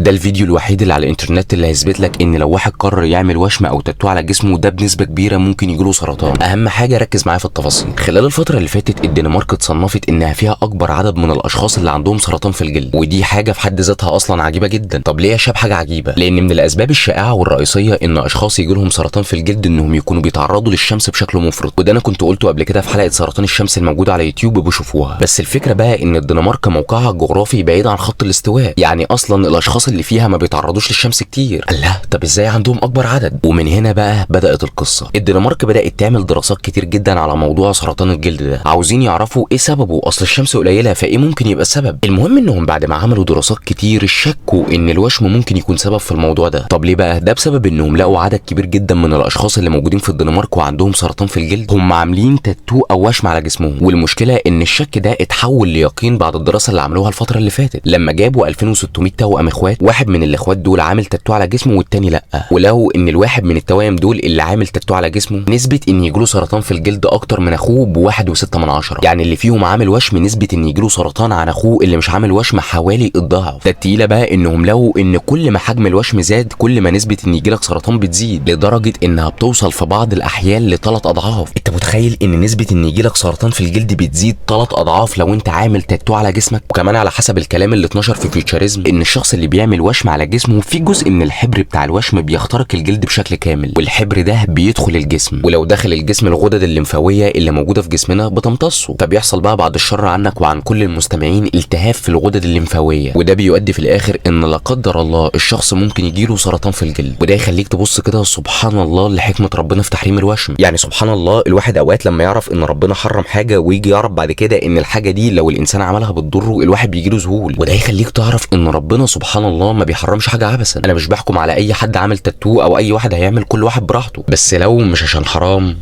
ده الفيديو الوحيد اللي على الانترنت اللي هيثبت لك ان لو واحد قرر يعمل وشم او تاتو على جسمه ده بنسبه كبيره ممكن يجيله سرطان. اهم حاجه ركز معايا في التفاصيل. خلال الفتره اللي فاتت الدنمارك اتصنفت انها فيها اكبر عدد من الاشخاص اللي عندهم سرطان في الجلد، ودي حاجه في حد ذاتها اصلا عجيبه جدا. طب ليه يا شاب حاجه عجيبه؟ لان من الاسباب الشائعه والرئيسيه ان اشخاص يجي لهم سرطان في الجلد انهم يكونوا بيتعرضوا للشمس بشكل مفرط، وده انا كنت قلته قبل كده في حلقه سرطان الشمس الموجوده على يوتيوب بشوفوها. بس الفكره بقى ان الدنمارك موقعها الجغرافي بعيد عن خط الاستواء، يعني اصلا الاشخاص اللي فيها ما بيتعرضوش للشمس كتير. الله، طب ازاي عندهم اكبر عدد؟ ومن هنا بقى بدات القصه. الدنمارك بدات تعمل دراسات كتير جدا على موضوع سرطان الجلد ده، عاوزين يعرفوا ايه سببه. اصل الشمس قليله فايه ممكن يبقى السبب؟ المهم انهم بعد ما عملوا دراسات كتير شكوا ان الوشم ممكن يكون سبب في الموضوع ده. طب ليه بقى؟ ده بسبب انهم لقوا عدد كبير جدا من الاشخاص اللي موجودين في الدنمارك وعندهم سرطان في الجلد هم عاملين تاتو او وشم على جسمهم، والمشكله ان الشك ده اتحول ليقين بعد الدراسه اللي عملوها الفتره اللي فاتت لما جابوا 2600 توأم اخوات، واحد من الاخوات دول عامل تاتو على جسمه والتاني لا، ولقوا ان الواحد من التوائم دول اللي عامل تاتو على جسمه نسبه ان يجيله سرطان في الجلد اكتر من اخوه ب1.6، يعني اللي فيهم عامل وشم نسبه ان يجيله سرطان عن اخوه اللي مش عامل وشم حوالي الضعف. ده التقيله بقى انهم لقوا ان كل ما حجم الوشم زاد كل ما نسبه ان يجيلك سرطان بتزيد، لدرجه انها بتوصل في بعض الاحيان ل3 اضعاف. انت متخيل ان نسبه ان يجيلك سرطان في الجلد بتزيد 3 اضعاف لو انت عامل تاتو على جسمك؟ وكمان على حسب الكلام اللي اتنشر في فيوتشرزم ان الشخص اللي بيعمل وشم على جسمه في جزء من الحبر بتاع الوشم بيخترق الجلد بشكل كامل، والحبر ده بيدخل الجسم، ولو دخل الجسم الغدد الليمفاويه اللي موجوده في جسمنا بتمتصه، فبيحصل بقى بعد الشر عنك وعن كل المستمعين التهاب في الغدد الليمفاويه، وده بيؤدي في الاخر ان لا قدر الله الشخص ممكن يجيله سرطان في الجلد. وده يخليك تبص كده سبحان الله لحكمه ربنا في تحريم الوشم. يعني سبحان الله الواحد اوقات لما يعرف ان ربنا حرم حاجه ويجي يعرف بعد كده ان الحاجه دي لو الانسان عملها بتضره الواحد بيجيله ذهول. وده يخليك تعرف ان ربنا سبحان الله ما بيحرمش حاجه عبثا. انا مش بحكم على اي حد عامل تاتو او اي واحد هيعمل، كل واحد براحته، بس لو مش عشان حرام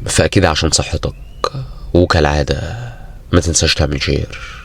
فاكيد عشان صحتك. وكالعاده ما تنساش تعمل شير.